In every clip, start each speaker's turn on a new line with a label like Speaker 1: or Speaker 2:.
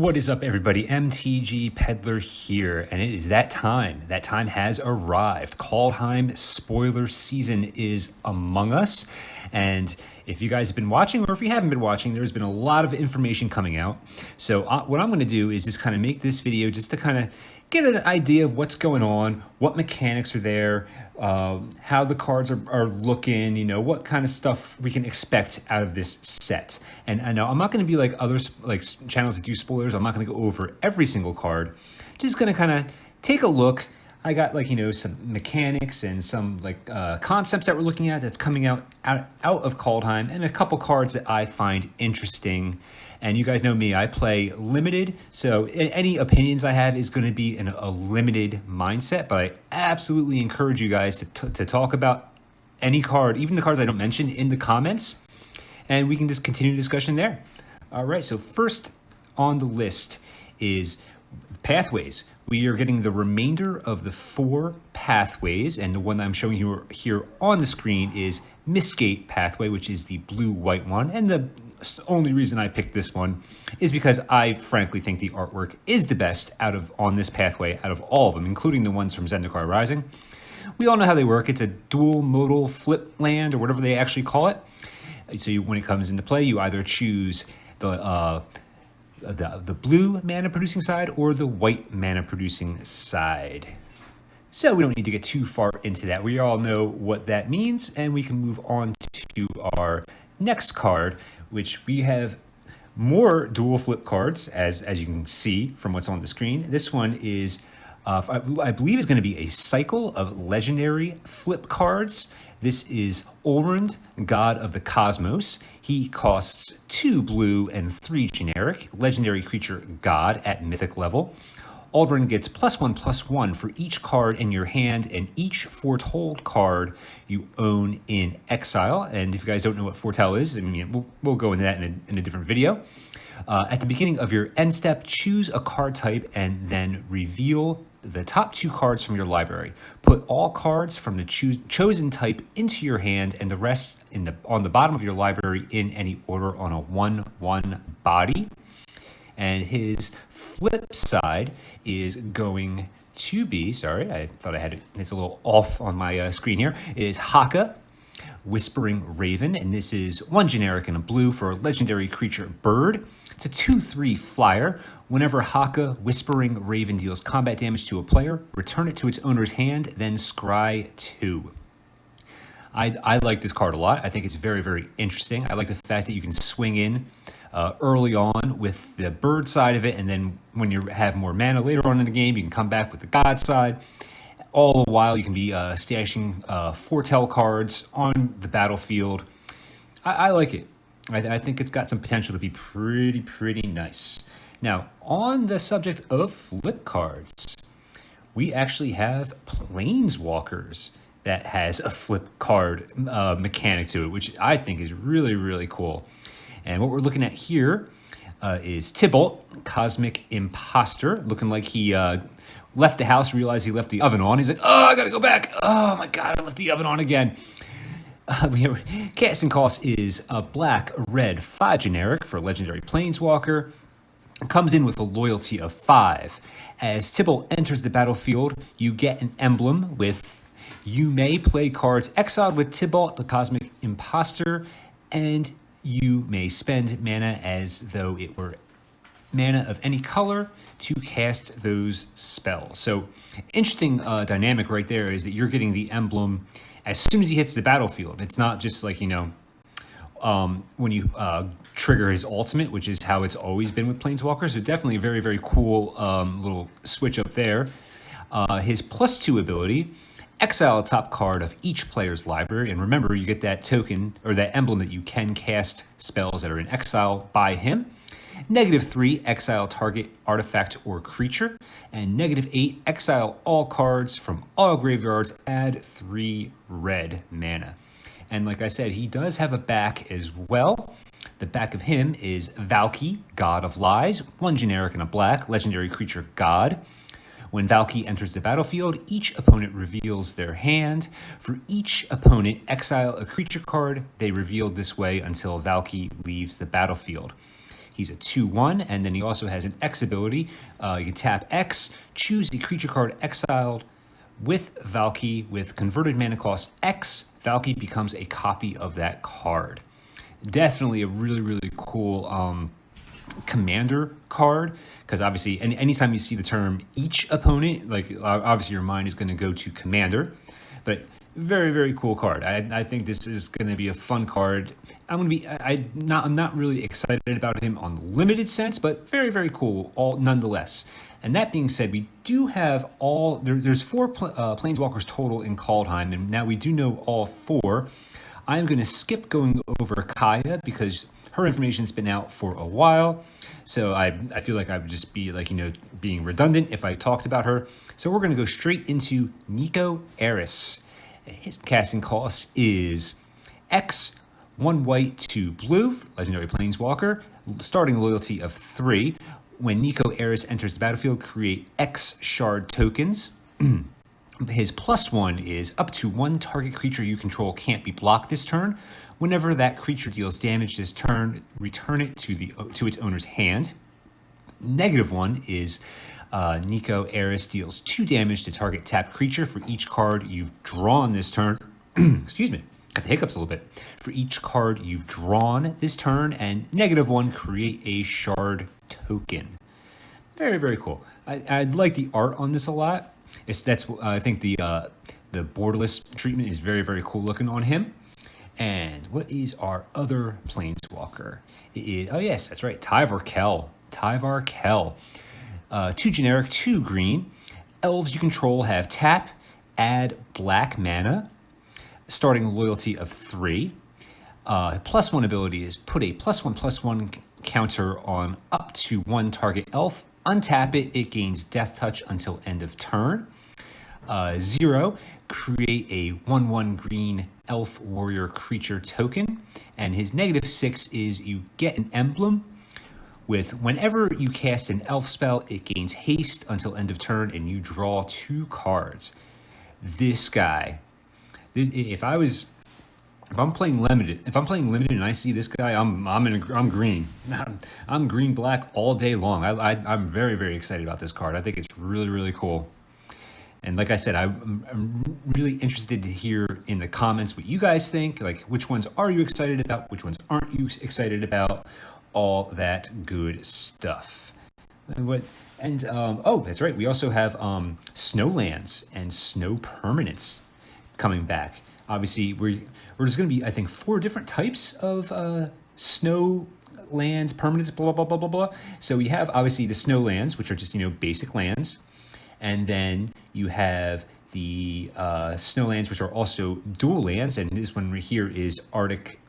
Speaker 1: What is up, everybody? MTG Peddler here, and it is that time. That time has arrived. Kaldheim spoiler season is among us, and if you guys have been watching, or if you haven't been watching, there's been a lot of information coming out. So what I'm going to do is just kind of make this video just to kind of get an idea of what's going on, what mechanics are there, how the cards are looking, you know, what kind of stuff we can expect out of this set. And I know I'm not going to be like other channels that do spoilers. I'm not going to go over every single card. Just going to kind of take a look. I got some mechanics and some concepts that we're looking at that's coming out of Kaldheim, and a couple cards that I find interesting. And you guys know me, I play limited, so any opinions I have is going to be in a limited mindset, but I absolutely encourage you guys to talk about any card, even the cards I don't mention, in the comments, and we can just continue the discussion there. All right, so first on the list is pathways. We are getting the remainder of the 4 pathways, and the one that I'm showing you here on the screen is Mistgate pathway, which is the blue-white one. And the only reason I picked this one is because I frankly think the artwork is the best on this pathway out of all of them, including the ones from Zendikar Rising. We all know how they work. It's a dual modal flip land, or whatever they actually call it. So when it comes into play, you either choose the blue mana producing side or the white mana producing side. So we don't need to get too far into that. We all know what that means, and we can move on to our next card, which we have more dual flip cards, as you can see from what's on the screen. This one is, I believe, is going to be a cycle of legendary flip cards. This is Ulrund, God of the Cosmos. He costs 2 blue and 3 generic, legendary creature god at mythic level. Ulrund gets +1/+1 for each card in your hand and each foretold card you own in exile. And if you guys don't know what foretell is, I mean, we'll go into that in a different video. At the beginning of your end step, choose a card type and then reveal the top 2 cards from your library. Put all cards from the chosen type into your hand and the rest on the bottom of your library in any order on a 1/1 body. And his flip side is going to be, sorry, I thought I had it, it's a little off on my screen here. It is Hakka, Whispering Raven, and this is 1 generic and a blue for a legendary creature bird. It's a 2/3 flyer. Whenever Hakka, Whispering Raven deals combat damage to a player, return it to its owner's hand, then scry 2. I like this card a lot. I think it's very, very interesting. I like the fact that you can swing in early on with the bird side of it, and then when you have more mana later on in the game, you can come back with the god side. All the while, you can be stashing foretell cards on the battlefield. I like it. I think it's got some potential to be pretty nice. Now, on the subject of flip cards, we actually have Planeswalkers that has a flip card mechanic to it, which I think is really, really cool. And what we're looking at here is Tibalt, Cosmic Imposter, looking like he left the house, realized he left the oven on. He's like, oh, I gotta go back. Oh my God, I left the oven on again. Casting cost is a black, red, 5 generic for legendary Planeswalker. It comes in with a loyalty of 5. As Tibalt enters the battlefield, you get an emblem with, you may play cards exiled with Tibalt, the Cosmic Imposter, and you may spend mana as though it were mana of any color to cast those spells. So interesting dynamic right there is that you're getting the emblem as soon as he hits the battlefield. It's not just like, when you trigger his ultimate, which is how it's always been with Planeswalkers. So definitely a very, very cool little switch up there. His +2 ability, exile a top card of each player's library. And remember, you get that token or that emblem that you can cast spells that are in exile by him. -3, exile target artifact or creature. And -8, exile all cards from all graveyards, add 3 red mana. And like I said, he does have a back as well. The back of him is Valkyrie, God of Lies, 1 generic and a black, legendary creature god. When Valkyrie enters the battlefield, each opponent reveals their hand. For each opponent, exile a creature card they revealed this way until Valkyrie leaves the battlefield. He's a 2/1, and then he also has an X ability. You can tap X, choose a creature card exiled with Valkyrie with converted mana cost X. Valkyrie becomes a copy of that card. Definitely a really, really cool commander card, because obviously anytime you see the term each opponent, like obviously your mind is going to go to commander, but very, very cool card. I think this is going to be a fun card. I'm not really excited about him on the limited sense, but very, very cool all nonetheless. And that being said, we do have there's 4 Planeswalkers total in Kaldheim, and now we do know all 4. I'm going to skip going over Kaya because her information's been out for a while. So I feel like I would just be being redundant if I talked about her. So we're going to go straight into Nico Eris. His casting cost is X, 1 white, 2 blue, legendary Planeswalker, starting loyalty of 3. When Nico Eris enters the battlefield, create X shard tokens. His +1 is up to 1 target creature you control can't be blocked this turn. Whenever that creature deals damage this turn, return it to its owner's hand. -1 is Nico Eris deals 2 damage to target tapped creature for each card you've drawn this turn. Excuse me, got the hiccups a little bit. For each card you've drawn this turn, and -1, create a shard token. Very, very cool. I like the art on this a lot. I think the borderless treatment is very, very cool looking on him. And what is our other Planeswalker? Oh yes, that's right, Tyvarkell. 2 generic, 2 green. Elves you control have tap, add black mana, starting loyalty of 3. +1 ability is put a +1/+1 counter on up to 1 target elf. Untap it, it gains death touch until end of turn. 0, create a 1/1 green elf warrior creature token. And his -6 is you get an emblem with whenever you cast an elf spell, it gains haste until end of turn and you draw 2 cards. This guy, if I'm playing limited and I see this guy, I'm green. I'm green black all day long. I'm very, very excited about this card. I think it's really, really cool. And like I said, I'm really interested to hear in the comments what you guys think. Like, which ones are you excited about? Which ones aren't you excited about? All that good stuff. Oh, that's right. We also have snowlands and snow permanents coming back. Obviously, we're just going to be, I think, 4 different types of snow lands, permanents, blah, blah, blah, blah, blah. So we have, obviously, the snow lands, which are just, basic lands. And then you have the snow lands, which are also dual lands. And this one right here is Arctic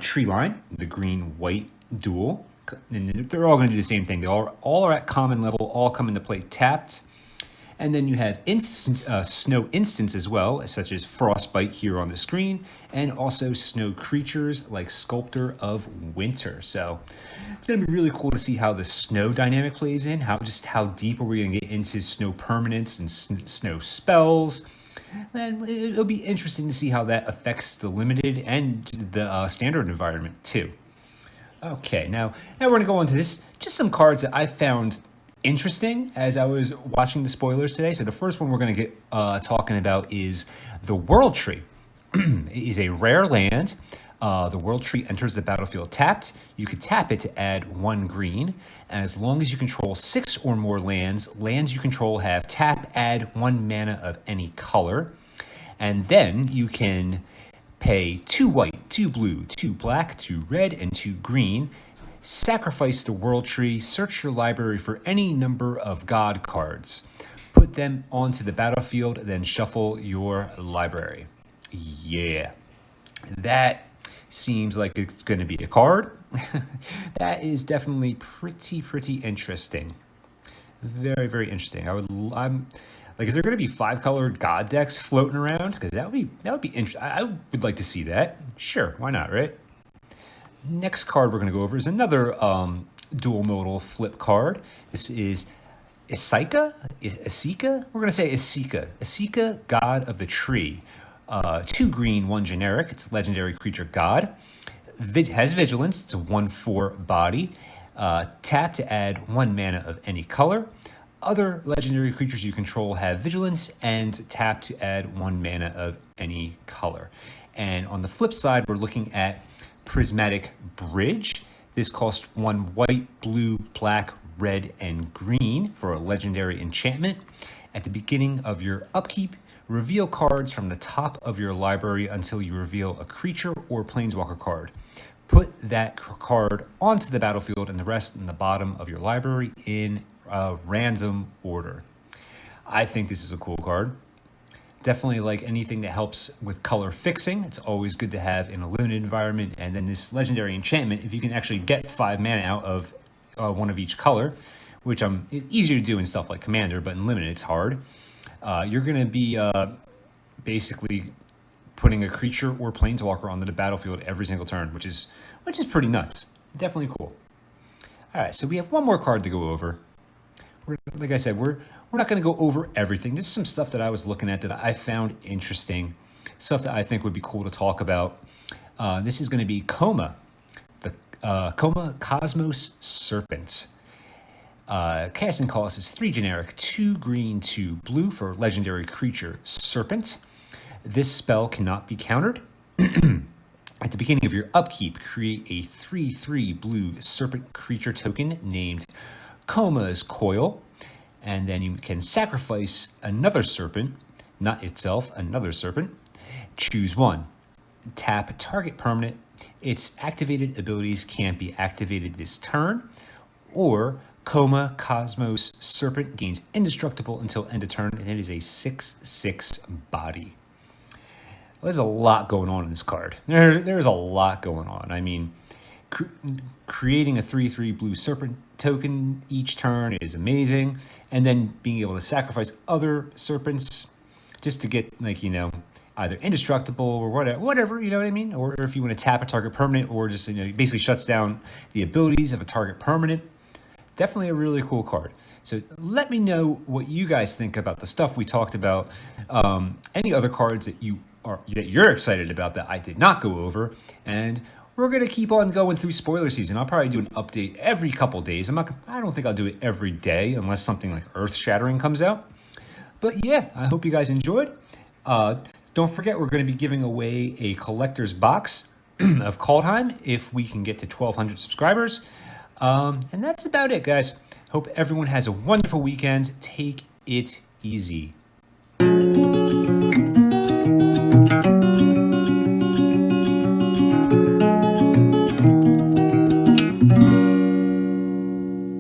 Speaker 1: Tree Line, the green-white dual. And they're all going to do the same thing. They all are at common level, all come into play tapped. And then you have snow instants as well, such as Frostbite here on the screen, and also snow creatures like Sculptor of Winter. So it's going to be really cool to see how the snow dynamic plays in, how deep are we going to get into snow permanents and snow spells. And it'll be interesting to see how that affects the limited and the standard environment too. Okay, now we're going to go on to just some cards that I found interesting as I was watching the spoilers today. So the first one we're going to get talking about is the World Tree. It is a rare land. The World Tree enters the battlefield tapped. You could tap it to add 1 green. And as long as you control 6 or more lands you control have tap, add 1 mana of any color. And then you can pay 2 white, 2 blue, 2 black, 2 red, and 2 green. Sacrifice the World Tree, search your library for any number of God cards. Put them onto the battlefield, then shuffle your library. Yeah, that seems like it's going to be a card. That is definitely pretty interesting. Very, very interesting. I'm like, is there going to be 5-colored God decks floating around? Because that would be interesting. I would like to see that. Sure, why not, right? Next card we're going to go over is another dual modal flip card. This is Asika? We're going to say Asika. Asika, God of the Tree. 2 green, 1 generic. It's a legendary creature god. It has vigilance. It's a 1/4 body. Tap to add 1 mana of any color. Other legendary creatures you control have vigilance, and tap to add 1 mana of any color. And on the flip side, we're looking at Prismatic Bridge. This costs 1 white, blue, black, red, and green for a legendary enchantment. At the beginning of your upkeep, reveal cards from the top of your library until you reveal a creature or planeswalker card. Put that card onto the battlefield and the rest in the bottom of your library in a random order. I think this is a cool card. Definitely like anything that helps with color fixing. It's always good to have in a limited environment. And then this legendary enchantment, if you can actually get 5 mana out of one of each color, which easier to do in stuff like Commander, but in limited it's hard. You're going to be basically putting a creature or planeswalker onto the battlefield every single turn, which is pretty nuts. Definitely cool. All right, so we have one more card to go over. Like I said, we're not going to go over everything. This is some stuff that I was looking at that I found interesting, stuff that I think would be cool to talk about. This is going to be Coma, the Coma Cosmos Serpent. Casting cost is 3 generic, 2 green, 2 blue for legendary creature Serpent. This spell cannot be countered. At the beginning of your upkeep, create a 3/3 blue serpent creature token named Coma's Coil, and then you can sacrifice another serpent, not itself, another serpent. Choose one. Tap target permanent. Its activated abilities can't be activated this turn, or Coma Cosmos Serpent gains indestructible until end of turn, and it is a 6/6 body. Well, there's a lot going on in this card. There's a lot going on. I mean, creating a 3/3 blue serpent token each turn is amazing, and then being able to sacrifice other serpents just to get, like, either indestructible or whatever, you know what I mean? Or if you want to tap a target permanent, or just, basically shuts down the abilities of a target permanent. Definitely a really cool card. So let me know what you guys think about the stuff we talked about. Any other cards that you're excited about that I did not go over, and we're gonna keep on going through spoiler season. I'll probably do an update every couple days. I don't think I'll do it every day unless something like earth-shattering comes out. But yeah, I hope you guys enjoyed. Don't forget, we're going to be giving away a collector's box of Kaldheim if we can get to 1,200 subscribers. And that's about it, guys. Hope everyone has a wonderful weekend. Take it easy.